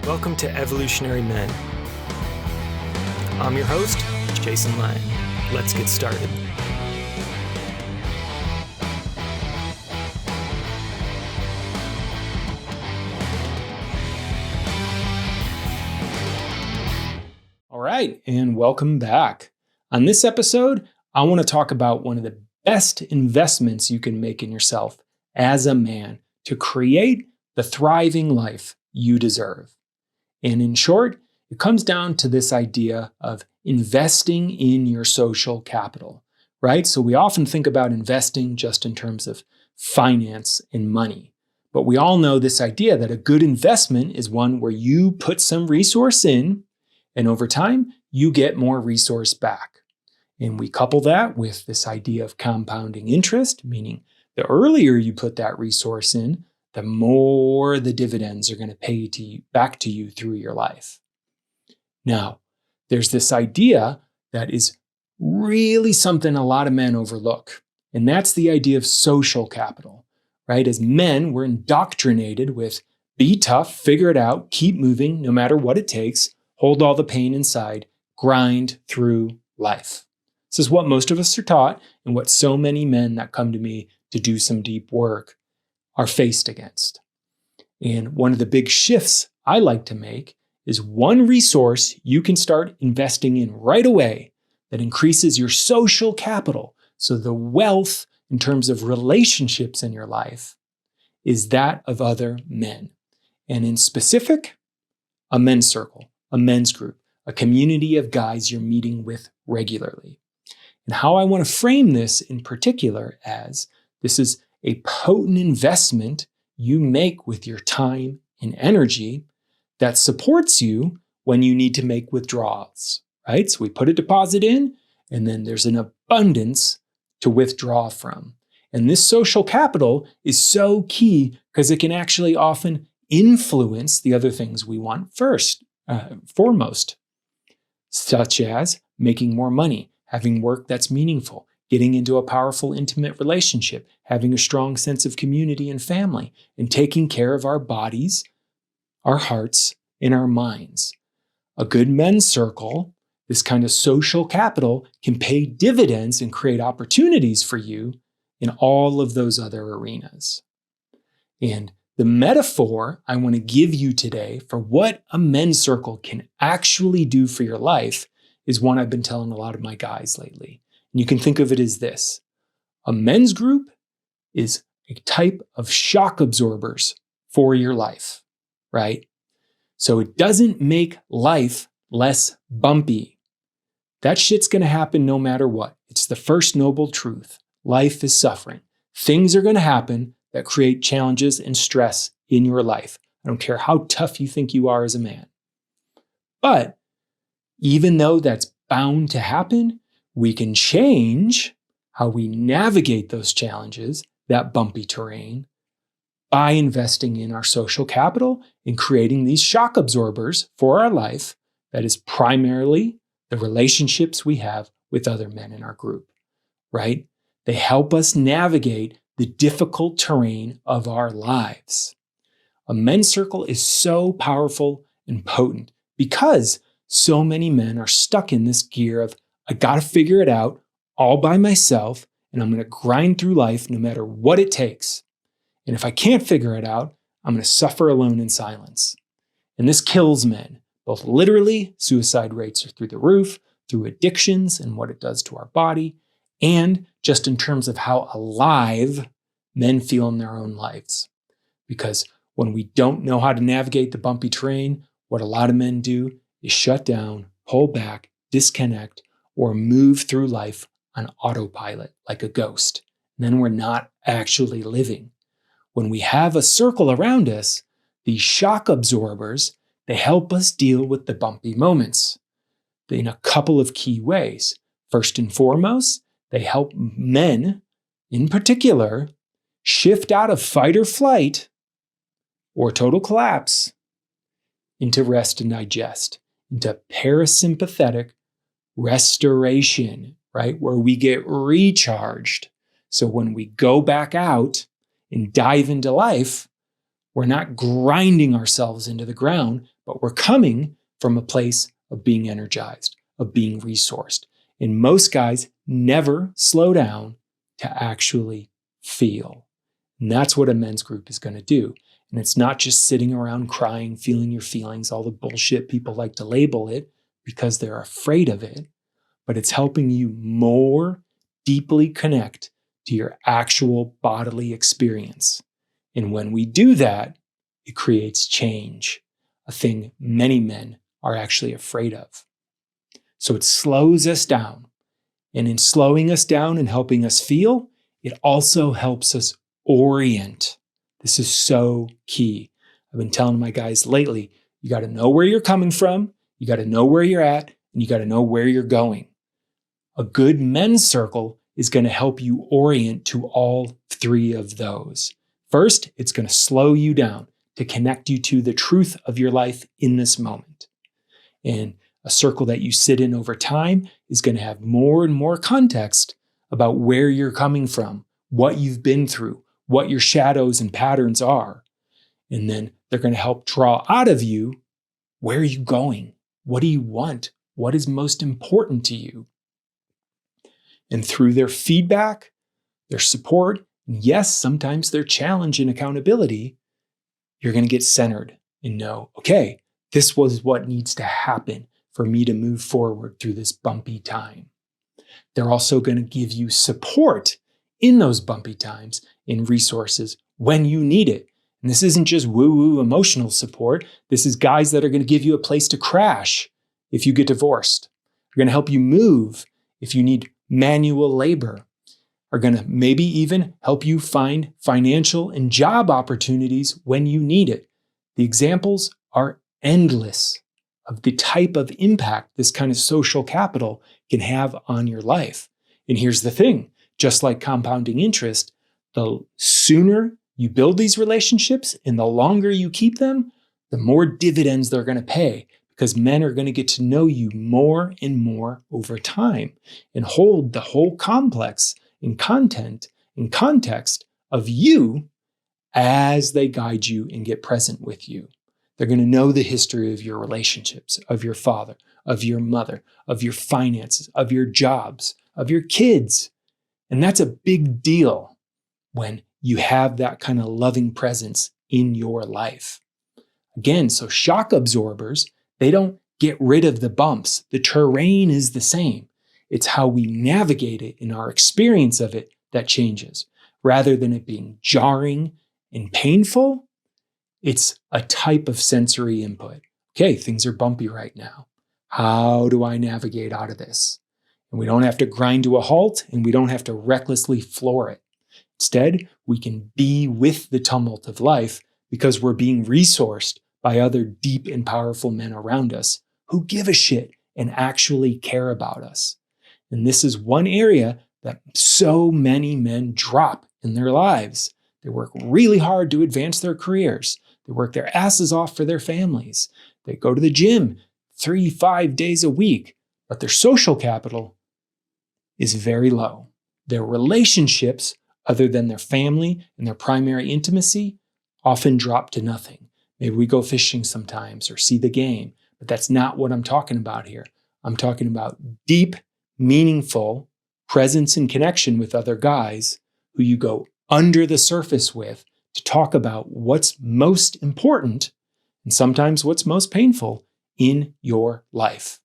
Welcome to Evolutionary Men. I'm your host, Jason Lang. Let's get started. All right, and welcome back. On this episode, I want to talk about one of the best investments you can make in yourself as a man to create the thriving life you deserve. And in short, it comes down to this idea of investing in your social capital, right? So we often think about investing just in terms of finance and money. But we all know this idea that a good investment is one where you put some resource in, and over time, you get more resource back. And we couple that with this idea of compounding interest, meaning the earlier you put that resource in, the more the dividends are going to pay to you, back to you through your life. Now, there's this idea that is really something a lot of men overlook, and that's the idea of social capital, right? As men, we're indoctrinated with be tough, figure it out, keep moving no matter what it takes, hold all the pain inside, grind through life. This is what most of us are taught and what so many men that come to me to do some deep work are faced against. And one of the big shifts I like to make is one resource you can start investing in right away that increases your social capital. So the wealth in terms of relationships in your life is that of other men. And in specific, a men's circle, a men's group, a community of guys you're meeting with regularly. And how I want to frame this in particular as this is a potent investment you make with your time and energy that supports you when you need to make withdrawals, right? So we put a deposit in, and then there's an abundance to withdraw from. And this social capital is so key because it can actually often influence the other things we want foremost, such as making more money, having work that's meaningful, getting into a powerful, intimate relationship, having a strong sense of community and family, and taking care of our bodies, our hearts, and our minds. A good men's circle, this kind of social capital, can pay dividends and create opportunities for you in all of those other arenas. And the metaphor I want to give you today for what a men's circle can actually do for your life is one I've been telling a lot of my guys lately. And you can think of it as this. A men's group is a type of shock absorbers for your life, right? So it doesn't make life less bumpy. That shit's going to happen no matter what. It's the first noble truth. Life is suffering. Things are going to happen that create challenges and stress in your life. I don't care how tough you think you are as a man. But even though that's bound to happen, we can change how we navigate those challenges, that bumpy terrain, by investing in our social capital and creating these shock absorbers for our life that is primarily the relationships we have with other men in our group, right? They help us navigate the difficult terrain of our lives. A men's circle is so powerful and potent because so many men are stuck in this gear of, I got to figure it out all by myself, and I'm going to grind through life no matter what it takes. And if I can't figure it out, I'm going to suffer alone in silence. And this kills men, both literally, suicide rates are through the roof, through addictions and what it does to our body, and just in terms of how alive men feel in their own lives. Because when we don't know how to navigate the bumpy terrain, what a lot of men do is shut down, pull back, disconnect, or move through life on autopilot like a ghost. And then we're not actually living. When we have a circle around us, these shock absorbers, they help us deal with the bumpy moments in a couple of key ways. First and foremost, they help men, in particular, shift out of fight or flight or total collapse into rest and digest, into parasympathetic restoration, right? Where we get recharged. So when we go back out and dive into life, we're not grinding ourselves into the ground, but we're coming from a place of being energized, of being resourced. And most guys never slow down to actually feel. And that's what a men's group is going to do. And it's not just sitting around crying, feeling your feelings, all the bullshit people like to label it because they're afraid of it, but it's helping you more deeply connect to your actual bodily experience. And when we do that, it creates change, a thing many men are actually afraid of. So it slows us down. And in slowing us down and helping us feel, it also helps us orient. This is so key. I've been telling my guys lately, you got to know where you're coming from, you got to know where you're at, and you got to know where you're going. A good men's circle is going to help you orient to all three of those. First, it's going to slow you down to connect you to the truth of your life in this moment. And a circle that you sit in over time is going to have more and more context about where you're coming from, what you've been through, what your shadows and patterns are. And then they're going to help draw out of you, where are you going? What do you want? What is most important to you? And through their feedback, their support, and yes, sometimes their challenge and accountability, you're going to get centered and know, okay, this was what needs to happen for me to move forward through this bumpy time. They're also going to give you support in those bumpy times in resources when you need it. And this isn't just woo-woo emotional support. This is guys that are going to give you a place to crash if you get divorced. They're going to help you move if you need manual labor. Are going to maybe even help you find financial and job opportunities when you need it. The examples are endless of the type of impact this kind of social capital can have on your life. And here's the thing, just like compounding interest, the sooner you build these relationships and the longer you keep them, the more dividends they're going to pay, because men are going to get to know you more and more over time and hold the whole complex in content, in context of you as they guide you and get present with you. They're going to know the history of your relationships, of your father, of your mother, of your finances, of your jobs, of your kids. And that's a big deal when you have that kind of loving presence in your life. Again, so shock absorbers, they don't get rid of the bumps. The terrain is the same. It's how we navigate it in our experience of it that changes. Rather than it being jarring and painful, it's a type of sensory input. Okay, things are bumpy right now. How do I navigate out of this? And we don't have to grind to a halt, and we don't have to recklessly floor it. Instead, we can be with the tumult of life because we're being resourced by other deep and powerful men around us who give a shit and actually care about us. And this is one area that so many men drop in their lives. They work really hard to advance their careers. They work their asses off for their families. They go to the gym 3-5 days a week, but their social capital is very low. Their relationships, other than their family and their primary intimacy, often drop to nothing. Maybe we go fishing sometimes or see the game, but that's not what I'm talking about here. I'm talking about deep, meaningful presence and connection with other guys who you go under the surface with to talk about what's most important and sometimes what's most painful in your life.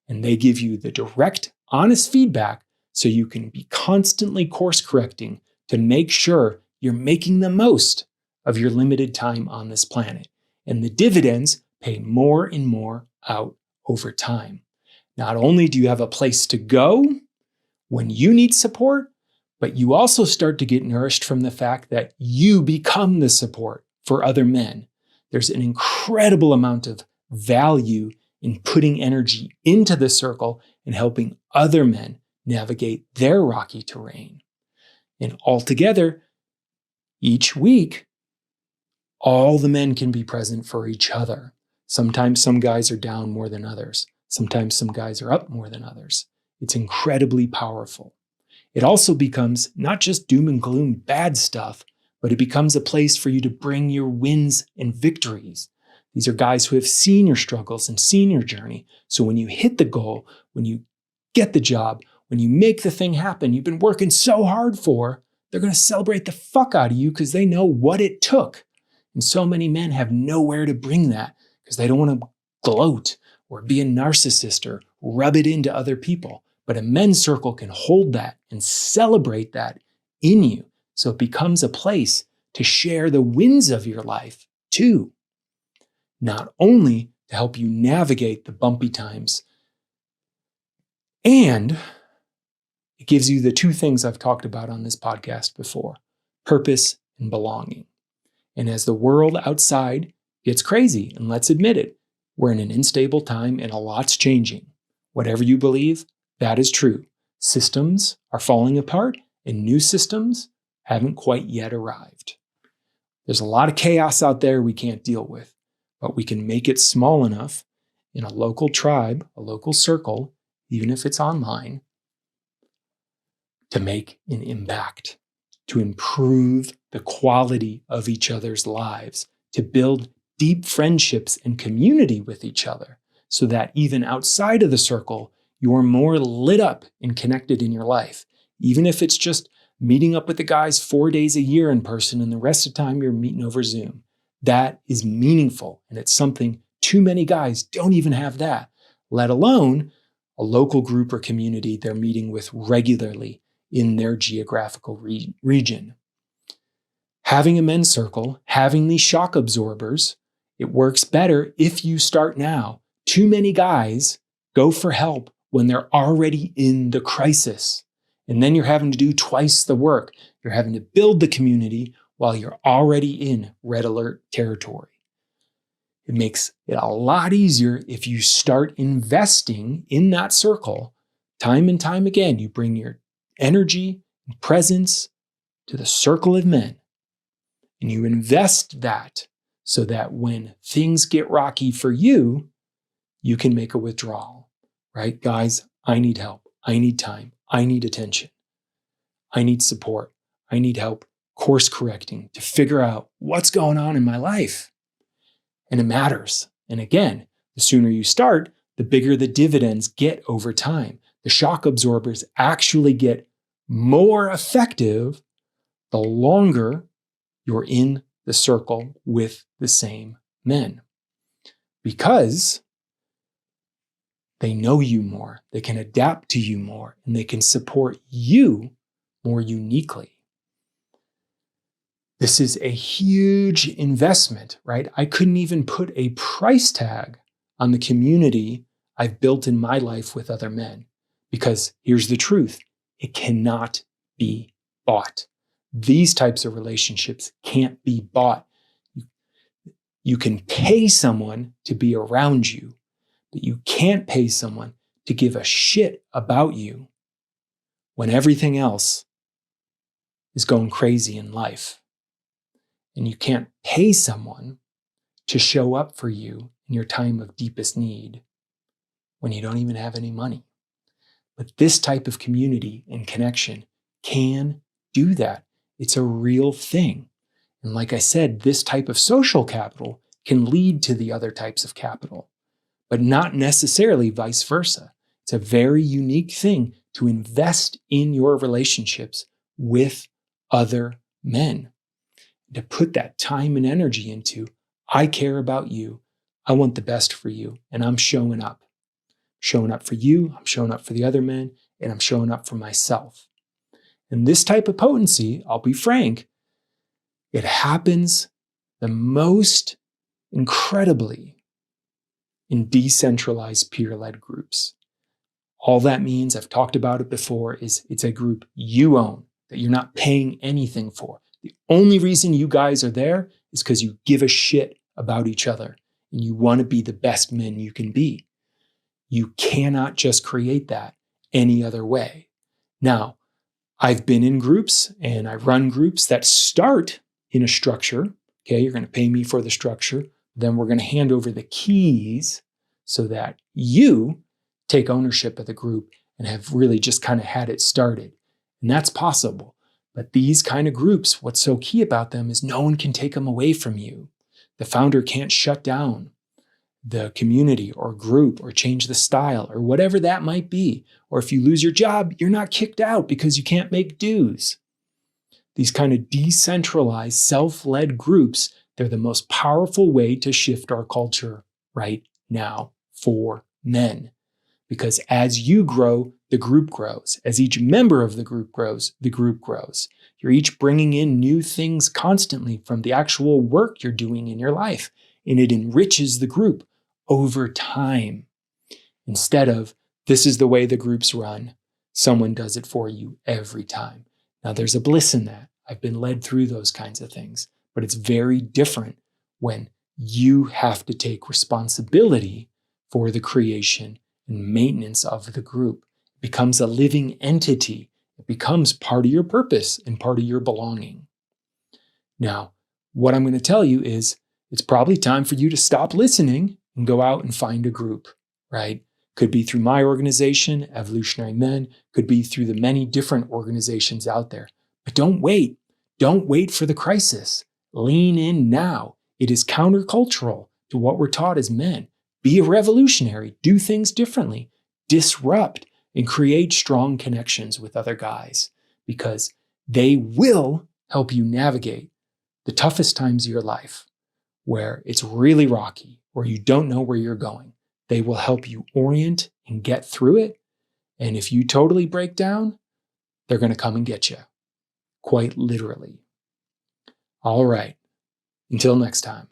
And they give you the direct, honest feedback so you can be constantly course correcting to make sure you're making the most of your limited time on this planet. And the dividends pay more and more out over time. Not only do you have a place to go when you need support, but you also start to get nourished from the fact that you become the support for other men. There's an incredible amount of value in putting energy into the circle and helping other men navigate their rocky terrain. And altogether, each week, all the men can be present for each other. Sometimes some guys are down more than others. Sometimes some guys are up more than others. It's incredibly powerful. It also becomes not just doom and gloom bad stuff, but it becomes a place for you to bring your wins and victories. These are guys who have seen your struggles and seen your journey. So when you hit the goal, when you get the job, when you make the thing happen you've been working so hard for, they're going to celebrate the fuck out of you because they know what it took. And so many men have nowhere to bring that because they don't want to gloat or be a narcissist or rub it into other people. But a men's circle can hold that and celebrate that in you. So it becomes a place to share the wins of your life too. Not only to help you navigate the bumpy times, and it gives you the two things I've talked about on this podcast before: purpose and belonging. And as the world outside gets crazy, and let's admit it, we're in an unstable time and a lot's changing. Whatever you believe, that is true. Systems are falling apart and new systems haven't quite yet arrived. There's a lot of chaos out there we can't deal with, but we can make it small enough in a local tribe, a local circle, even if it's online, to make an impact, to improve the quality of each other's lives, to build deep friendships and community with each other, so that even outside of the circle, you're more lit up and connected in your life. Even if it's just meeting up with the guys 4 days a year in person and the rest of the time you're meeting over Zoom. That is meaningful, and it's something too many guys don't even have that, let alone a local group or community they're meeting with regularly in their geographical region. Having a men's circle, having these shock absorbers, it works better if you start now. Too many guys go for help when they're already in the crisis. And then you're having to do twice the work. You're having to build the community while you're already in red alert territory. It makes it a lot easier if you start investing in that circle time and time again. You bring your energy and presence to the circle of men, and you invest that so that when things get rocky for you, you can make a withdrawal, right? Guys, I need help. I need time. I need attention. I need support. I need help course correcting to figure out what's going on in my life. And it matters. And again, the sooner you start, the bigger the dividends get over time. The shock absorbers actually get more effective the longer you're in the circle with the same men, because they know you more, they can adapt to you more, and they can support you more uniquely. This is a huge investment, right? I couldn't even put a price tag on the community I've built in my life with other men, because here's the truth: it cannot be bought. These types of relationships can't be bought. You can pay someone to be around you, but you can't pay someone to give a shit about you when everything else is going crazy in life. And you can't pay someone to show up for you in your time of deepest need when you don't even have any money. But this type of community and connection can do that. It's a real thing. And like I said, this type of social capital can lead to the other types of capital, but not necessarily vice versa. It's a very unique thing to invest in your relationships with other men, to put that time and energy into. I care about you. I want the best for you. And I'm showing up. Showing up for you. I'm showing up for the other men. And I'm showing up for myself. And this type of potency, I'll be frank, it happens the most incredibly in decentralized peer-led groups. All that means, I've talked about it before, is it's a group you own, that you're not paying anything for. The only reason you guys are there is because you give a shit about each other and you want to be the best men you can be. You cannot just create that any other way. Now, I've been in groups and I run groups that start in a structure. Okay, you're going to pay me for the structure. Then we're going to hand over the keys so that you take ownership of the group and have really just kind of had it started. And that's possible. But these kind of groups, what's so key about them is no one can take them away from you. The founder can't shut down the community or group or change the style or whatever that might be. Or if you lose your job, you're not kicked out because you can't make dues. These kind of decentralized, self-led groups, they're the most powerful way to shift our culture right now for men. Because as you grow, the group grows. As each member of the group grows, the group grows. You're each bringing in new things constantly from the actual work you're doing in your life, and it enriches the group over time. Instead of, this is the way the groups run, someone does it for you every time. Now, there's a bliss in that. I've been led through those kinds of things, but it's very different when you have to take responsibility for the creation and maintenance of the group. It becomes a living entity. It becomes part of your purpose and part of your belonging. Now, what I'm going to tell you is it's probably time for you to stop listening and go out and find a group, right? Could be through my organization, Evolutionary Men, could be through the many different organizations out there. But don't wait. Don't wait for the crisis. Lean in now. It is countercultural to what we're taught as men. Be a revolutionary. Do things differently. Disrupt and create strong connections with other guys because they will help you navigate the toughest times of your life where it's really rocky, where you don't know where you're going. They will help you orient and get through it. And if you totally break down, they're going to come and get you. Quite literally. All right. Until next time.